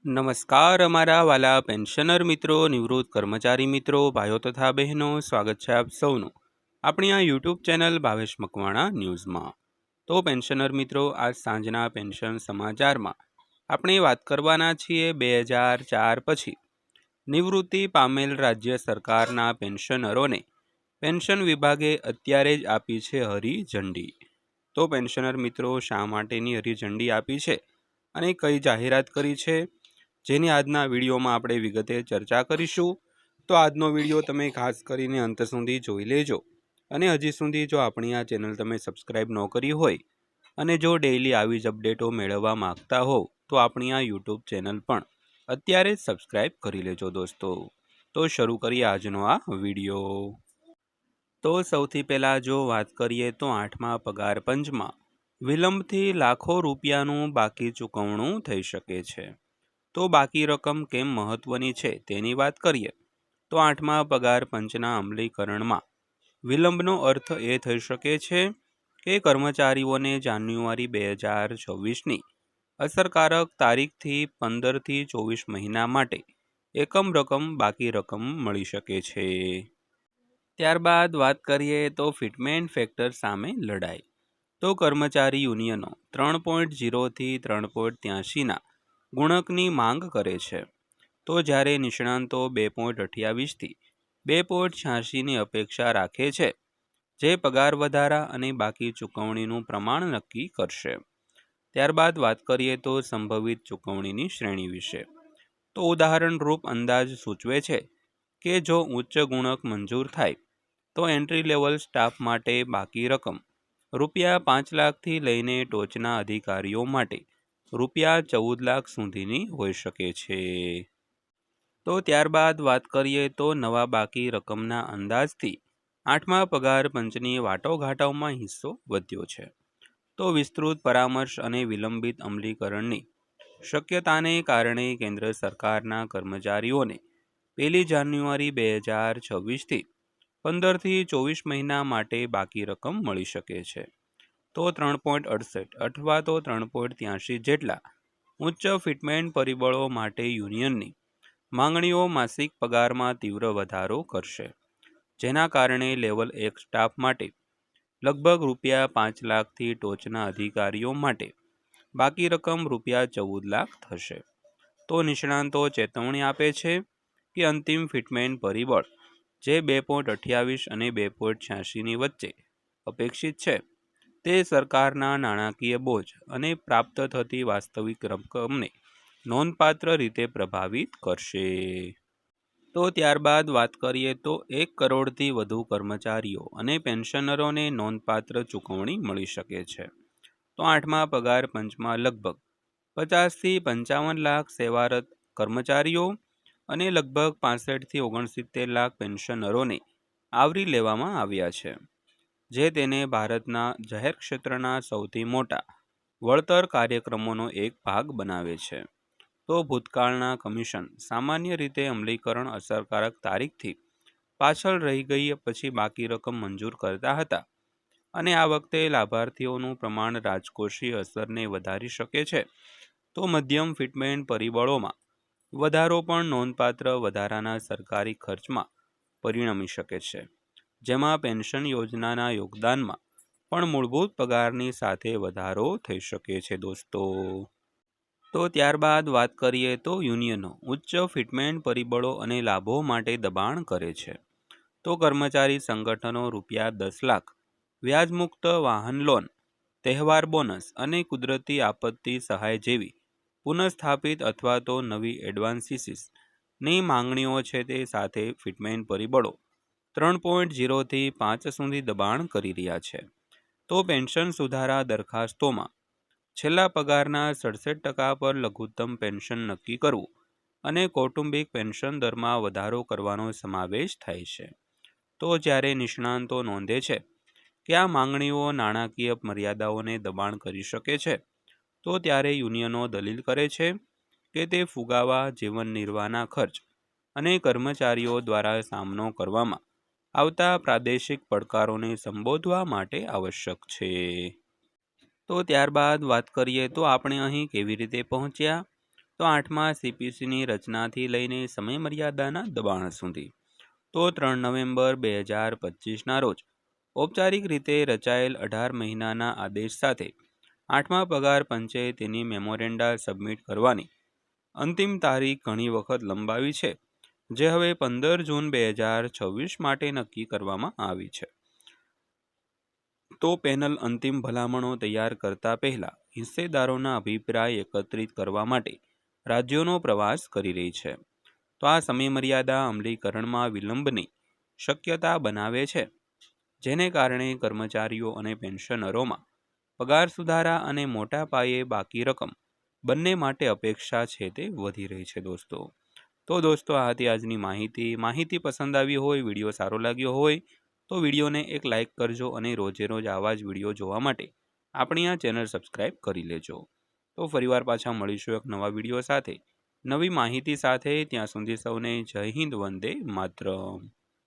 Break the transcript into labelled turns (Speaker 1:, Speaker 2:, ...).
Speaker 1: નમસ્કાર અમારા વાલા પેન્શનર મિત્રો, નિવૃત્ત કર્મચારી મિત્રો, ભાઈઓ તથા બહેનો, સ્વાગત છે આપ સૌનું આપણી આ યુટ્યુબ ચેનલ ભાવેશ મકવાણા ન્યૂઝમાં। તો પેન્શનર મિત્રો, આજ સાંજના પેન્શન સમાચારમાં આપણે વાત કરવાના છીએ 2004 પછી નિવૃત્તિ પામેલ રાજ્ય સરકારના પેન્શનરોને પેન્શન વિભાગે અત્યારે જ આપી છે હરી ઝંડી। તો પેન્શનર મિત્રો, શા માટેની હરી ઝંડી આપી છે અને કઈ જાહેરાત કરી છે, જેની આજના વિડીયોમાં આપણે વિગતે ચર્ચા કરીશું। તો આજનો વિડીયો તમે ખાસ કરીને અંત સુધી જોઈ લેજો અને હજી સુધી જો આપણી આ ચેનલ તમે સબસ્ક્રાઈબ ન કરી હોય અને જો ડેઈલી આવી જ અપડેટો મેળવવા માંગતા હોવ તો આપણી આ યુટ્યુબ ચેનલ પણ અત્યારે જ સબસ્ક્રાઈબ કરી લેજો દોસ્તો। તો શરૂ કરીએ આજનો આ વિડીયો। તો સૌથી પહેલાં જો વાત કરીએ તો 8મા પગાર પંચમાં વિલંબથી લાખો રૂપિયાનું બાકી ચૂકવણું થઈ શકે છે। તો બાકી રકમ કેમ મહત્વની છે તેની વાત કરીએ તો 8મા પગાર પંચના અમલીકરણમાં વિલંબનો અર્થ એ થઈ શકે છે કે કર્મચારીઓને જાન્યુઆરી 2024ની અસરકારક તારીખથી 15 થી 24 મહિના માટે એકમ રકમ બાકી રકમ મળી શકે છે। ત્યારબાદ વાત કરીએ તો ફિટમેન્ટ ફેક્ટર સામે લડાઈ। તો કર્મચારી યુનિયનો 3.0 થી 3.83ના ગુણકની માંગ કરે છે, તો જ્યારે નિષ્ણાંતો 2.28 થી 2.86ની અપેક્ષા રાખે છે, જે પગાર વધારા અને બાકી ચૂકવણીનું પ્રમાણ નક્કી કરશે। ત્યારબાદ વાત કરીએ તો સંભવિત ચૂકવણીની શ્રેણી વિશે। તો ઉદાહરણરૂપ અંદાજ સૂચવે છે કે જો ઉચ્ચ ગુણક મંજૂર થાય તો એન્ટ્રી લેવલ સ્ટાફ માટે બાકી રકમ રૂપિયા 5 લાખથી લઈને ટોચના અધિકારીઓ માટે રૂપિયા 14 લાખ સુધીની હોઈ શકે છે। તો ત્યારબાદ વાત કરીએ તો નવા બાકી રકમના અંદાજથી 8મા પગાર પંચની વાટાઘાટોમાં હિસ્સો વધ્યો છે। તો વિસ્તૃત પરામર્શ અને વિલંબિત અમલીકરણની શક્યતાને કારણે કેન્દ્ર સરકારના કર્મચારીઓને 1 જાન્યુઆરી 2026થી 15 થી 24 મહિના માટે બાકી રકમ મળી શકે છે। તો 3.68 અથવા તો 3.83 જેટલા ઉચ્ચ ફિટમેન્ટ પરિબળો માટે યુનિયનની માંગણીઓ માસિક પગારમાં તીવ્ર વધારો કરશે, જેના કારણે લેવલ 1 સ્ટાફ માટે લગભગ રૂપિયા 5 લાખથી ટોચના અધિકારીઓ માટે બાકી રકમ રૂપિયા 14 લાખ થશે। તો નિષ્ણાંતો ચેતવણી આપે છે કે અંતિમ ફિટમેન્ટ પરિબળ જે 2.28 અને 2.86ની વચ્ચે અપેક્ષિત છે, તે સરકારના નાણાકીય બોજ અને પ્રાપ્ત થતી વાસ્તવિક રકમને નોંધપાત્ર રીતે પ્રભાવિત કરશે। તો ત્યારબાદ વાત કરીએ તો 1 કરોડથી વધુ કર્મચારીઓ અને પેન્શનરોને નોંધપાત્ર ચૂકવણી મળી શકે છે। તો 8મા પગાર પંચમાં લગભગ 50 થી 55 લાખ સેવારત કર્મચારીઓ અને લગભગ 65 થી 69 લાખ પેન્શનરોને આવરી લેવામાં આવ્યા છે, જે તેને ભારતના જાહેર ક્ષેત્રના સૌથી મોટા વળતર કાર્યક્રમોનો એક ભાગ બનાવે છે। તો ભૂતકાળના કમિશન સામાન્ય રીતે અમલીકરણ અસરકારક તારીખથી પાછળ રહી ગઈ પછી બાકી રકમ મંજૂર કરતા હતા, અને આ વખતે લાભાર્થીઓનું પ્રમાણ રાજકોષીય અસરને વધારી શકે છે। તો મધ્યમ ફિટમેન્ટ પરિબળોમાં વધારો પણ નોંધપાત્ર વધારાના સરકારી ખર્ચમાં પરિણમી શકે છે, જેમાં પેન્શન યોજનાના યોગદાનમાં પણ મૂળભૂત પગારની સાથે વધારો થઈ શકે છે દોસ્તો। તો ત્યારબાદ વાત કરીએ તો યુનિયનો ઉચ્ચ ફિટમેન્ટ પરિબળો અને લાભો માટે દબાણ કરે છે। તો કર્મચારી સંગઠનો રૂપિયા 10 લાખ વ્યાજમુક્ત વાહન લોન, તહેવાર બોનસ અને કુદરતી આપત્તિ સહાય જેવી પુનઃસ્થાપિત અથવા તો નવી એડવાન્સીસની માંગણીઓ છે, તે સાથે ફિટમેન્ટ પરિબળો 3.0 થી 5 સુધી દબાણ કરી રહ્યા છે। તો પેન્શન સુધારા દરખાસ્તોમાં છેલ્લા પગારના 67% પર લઘુત્તમ પેન્શન નક્કી કરવું અને કૌટુંબિક પેન્શન દરમાં વધારો કરવાનો સમાવેશ થાય છે। તો જ્યારે નિષ્ણાંતો નોંધે છે કે આ માંગણીઓ નાણાકીય મર્યાદાઓને દબાણ કરી શકે છે, તો ત્યારે યુનિયનો દલીલ કરે છે કે તે ફુગાવા, જીવન નિર્વાહના ખર્ચ અને કર્મચારીઓ દ્વારા સામનો કરવામાં આવતા પ્રાદેશિક પડકારોને સંબોધવા માટે આવશ્યક છે। તો ત્યારબાદ વાત કરીએ તો આપણે અહીં કેવી રીતે પહોંચ્યા। તો 8મા CPCની રચનાથી લઈને સમયમર્યાદાના દબાણ સુધી. તો 3 નવેમ્બર 2025ના રોજ ઔપચારિક રીતે રચાયેલ 18 મહિનાના આદેશ સાથે 8મા પગાર પંચે તેની મેમોરેન્ડા સબમિટ કરવાની અંતિમ તારીખ ઘણી વખત લંબાવી છે, જે હવે 15 જૂન 2026 માટે નક્કી કરવામાં આવી છે. તો પેનલ અંતિમ ભલામણો તૈયાર કરતા પહેલા હિસ્સેદારોના અભિપ્રાય એકત્રિત કરવા માટે રાજ્યોનો પ્રવાસ કરી રહી છે. તો આ સમયમર્યાદા અમલીકરણમાં વિલંબની શક્યતા બનાવે છે, જેને કારણે કર્મચારીઓ અને પેન્શનરોમાં પગાર સુધારા અને મોટા પાયે બાકી રકમ બંને માટે અપેક્ષા છે તે વધી રહી છે દોસ્તો. તો દોસ્તો આ હતી આજની માહિતી પસંદ આવી હોય, વિડીયો સારો લાગ્યો હોય તો વિડીયોને એક લાઇક કરજો અને રોજે રોજ આવા જ વિડીયો જોવા માટે આપણી આ ચેનલ સબસ્ક્રાઈબ કરી લેજો. તો ફરીવાર પાછા મળીશું એક નવા વિડીયો સાથે, નવી માહિતી સાથે. ત્યાં સુધી સૌને જય હિન્દ, વંદે માતરમ.